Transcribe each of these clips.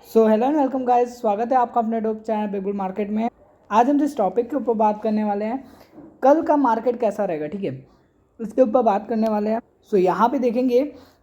So hello and welcome guys, स्वागत है आपका अपने YouTube channel big bull market में। आज हम जिस टॉपिक के ऊपर बात करने वाले हैं, कल का मार्केट कैसा रहेगा, ठीक है, इसके ऊपर बात करने वाले हैं। सो यहाँ पे देखेंगे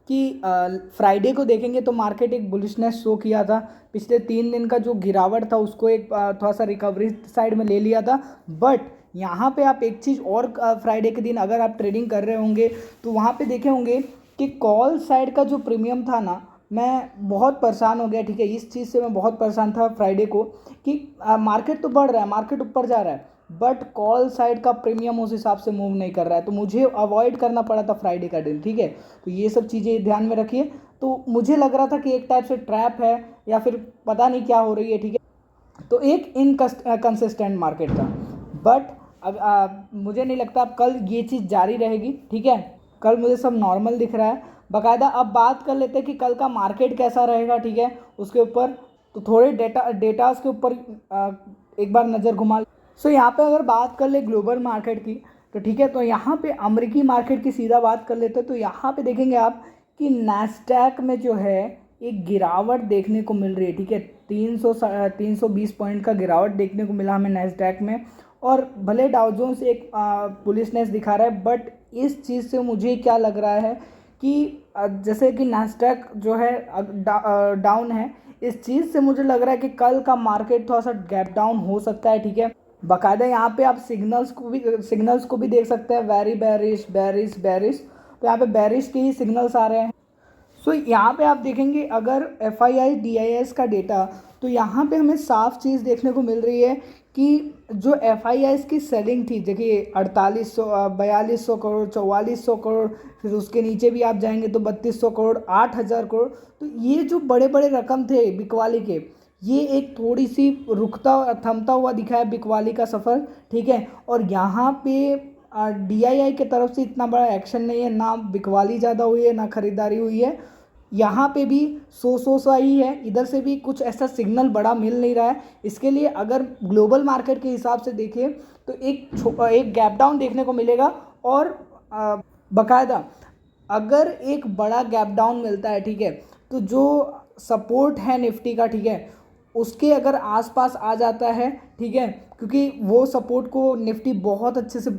कि फ्राइडे को देखेंगे तो मार्केट एक बुलिशनेस शो किया था। पिछले 3 दिन का जो गिरावट था उसको एक थोड़ा सा रिकवरी साइड में ले लिया था। बट यहाँ पे आप एक चीज़ और, फ्राइडे के दिन अगर आप ट्रेडिंग कर रहे होंगे तो वहाँ पे देखे होंगे कि कॉल साइड का जो प्रीमियम था ना, मैं बहुत परेशान हो गया, ठीक है। इस चीज़ से मैं बहुत परेशान था फ्राइडे को कि मार्केट तो बढ़ रहा है, मार्केट ऊपर जा रहा है, बट कॉल साइड का प्रीमियम उस हिसाब से मूव नहीं कर रहा है, तो मुझे अवॉइड करना पड़ा था फ्राइडे का दिन, ठीक है। तो ये सब चीज़ें ध्यान में रखिए। तो मुझे लग रहा था कि एक टाइप से ट्रैप है या फिर पता नहीं क्या हो रही है, ठीक है। तो एक इनकंसिस्टेंट मार्केट था। बट अब मुझे नहीं लगता अब कल ये चीज़ जारी रहेगी, ठीक है। कल मुझे सब नॉर्मल दिख रहा है। बाकायदा अब बात कर लेते हैं कि कल का मार्केट कैसा रहेगा, ठीक है, उसके ऊपर। तो थोड़े डेटास के ऊपर एक बार नज़र घुमा। सो यहाँ पे अगर बात कर ले ग्लोबल मार्केट की, तो ठीक है, तो यहाँ पे अमेरिकी मार्केट की सीधा बात कर लेते हैं। तो यहाँ पे देखेंगे आप कि नैस्डैक में जो है एक गिरावट देखने को मिल रही है, ठीक है। 320 पॉइंट का गिरावट देखने को मिला हमें नैस्डैक में। और भले डाउ जोन्स एक बुलिशनेस दिखा रहा है, बट इस चीज़ से मुझे क्या लग रहा है कि जैसे कि नैस्डैक जो है डाउन है, इस चीज़ से मुझे लग रहा है कि कल का मार्केट थोड़ा सा गैप डाउन हो सकता है, ठीक है। बाकायदा यहाँ पे आप सिग्नल्स को भी देख सकते हैं, वेरी बेरिश बेरिश बेरिश। तो यहाँ पे बेरिश के ही सिग्नल्स आ रहे हैं। सो यहाँ पे आप देखेंगे अगर FII DIS का डेटा, तो यहाँ पे हमें साफ चीज़ देखने को मिल रही है कि जो FIIs की सेलिंग थी, देखिए 4800 4200 करोड़, 4400 करोड़, फिर उसके नीचे भी आप जाएंगे तो 3200 करोड़, 8000 करोड़। तो ये जो बड़े बड़े रकम थे बिकवाली के, ये एक थोड़ी सी रुकता थमता हुआ दिखा है बिकवाली का सफ़र, ठीक है। और यहाँ पे DII के तरफ से इतना बड़ा एक्शन नहीं है, ना बिकवाली ज़्यादा हुई है ना खरीदारी हुई है। यहाँ पे भी सो सा ही है, इधर से भी कुछ ऐसा सिग्नल बड़ा मिल नहीं रहा है। इसके लिए अगर ग्लोबल मार्केट के हिसाब से देखिए तो एक गैप डाउन देखने को मिलेगा। और बाकायदा अगर एक बड़ा गैप डाउन मिलता है, ठीक है, तो जो सपोर्ट है निफ्टी का, ठीक है, उसके अगर आसपास आ जाता है, ठीक है, क्योंकि वो सपोर्ट को निफ्टी बहुत अच्छे से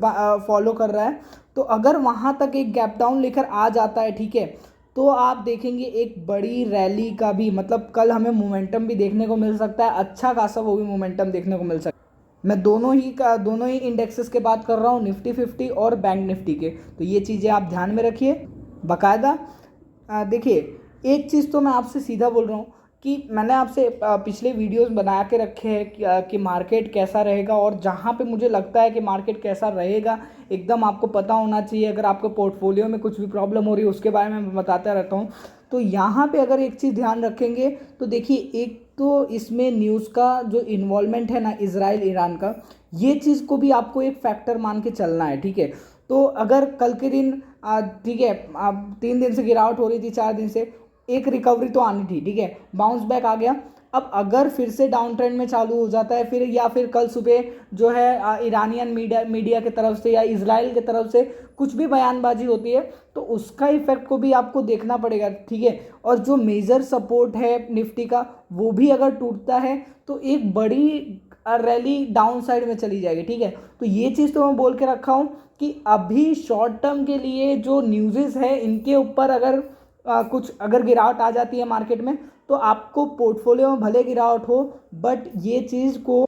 फॉलो कर रहा है। तो अगर वहाँ तक एक गैप डाउन लेकर आ जाता है, ठीक है, तो आप देखेंगे एक बड़ी रैली का भी, मतलब कल हमें मोमेंटम भी देखने को मिल सकता है, अच्छा खासा वो भी मोमेंटम देखने को मिल सकता है। मैं दोनों ही इंडेक्सेस के बात कर रहा हूँ, निफ्टी 50 और बैंक निफ्टी के। तो ये चीज़ें आप ध्यान में रखिए बाकायदा। देखिए, एक चीज़ तो मैं आपसे सीधा बोल रहा हूँ कि मैंने आपसे पिछले वीडियोस बना के रखे हैं कि मार्केट कैसा रहेगा, और जहाँ पे मुझे लगता है कि मार्केट कैसा रहेगा एकदम आपको पता होना चाहिए। अगर आपके पोर्टफोलियो में कुछ भी प्रॉब्लम हो रही है उसके बारे में मैं बताता रहता हूँ। तो यहाँ पे अगर एक चीज़ ध्यान रखेंगे तो देखिए, एक तो इसमें न्यूज़ का जो इन्वॉल्वमेंट है ना, इजराइल ईरान का, ये चीज़ को भी आपको एक फैक्टर मान के चलना है, ठीक है। तो अगर कल के दिन, ठीक है, 3 दिन से गिरावट हो रही थी, 4 दिन से, एक रिकवरी तो आनी थी, ठीक है, बाउंस बैक आ गया। अब अगर फिर से डाउन ट्रेंड में चालू हो जाता है फिर, या फिर कल सुबह जो है ईरानियन मीडिया की तरफ से या इजराइल की तरफ से कुछ भी बयानबाजी होती है, तो उसका इफेक्ट को भी आपको देखना पड़ेगा, ठीक है। और जो मेजर सपोर्ट है निफ्टी का, वो भी अगर टूटता है तो एक बड़ी रैली डाउन साइड में चली जाएगी, ठीक है। तो ये चीज़ तो मैं बोल के रखा हूँ कि अभी शॉर्ट टर्म के लिए जो न्यूज़ेस है इनके ऊपर अगर कुछ अगर गिरावट आ जाती है मार्केट में, तो आपको पोर्टफोलियो में भले गिरावट हो, बट ये चीज़ को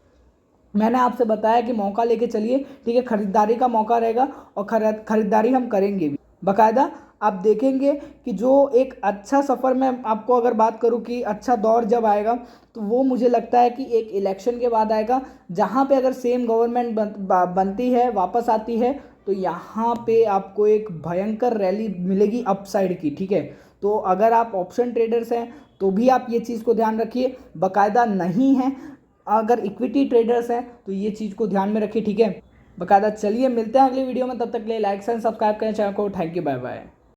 मैंने आपसे बताया कि मौका लेके चलिए, ठीक है। खरीदारी का मौका रहेगा और खरीदारी हम करेंगे भी बाकायदा। आप देखेंगे कि जो एक अच्छा सफ़र में आपको अगर बात करूं कि अच्छा दौर जब आएगा, तो वो मुझे लगता है कि एक इलेक्शन के बाद आएगा, जहां पे अगर सेम गवर्नमेंट बनती है, वापस आती है, तो यहाँ पे आपको एक भयंकर रैली मिलेगी अपसाइड की, ठीक है। तो अगर आप ऑप्शन ट्रेडर्स हैं तो भी आप ये चीज़ को ध्यान रखिए, बाकायदा नहीं है अगर इक्विटी ट्रेडर्स हैं तो ये चीज़ को ध्यान में रखिए, ठीक है। बाकायदा चलिए मिलते हैं अगली वीडियो में, तब तक के लिए लाइक एंड सब्सक्राइब करें चैनल को। Thank you, bye bye.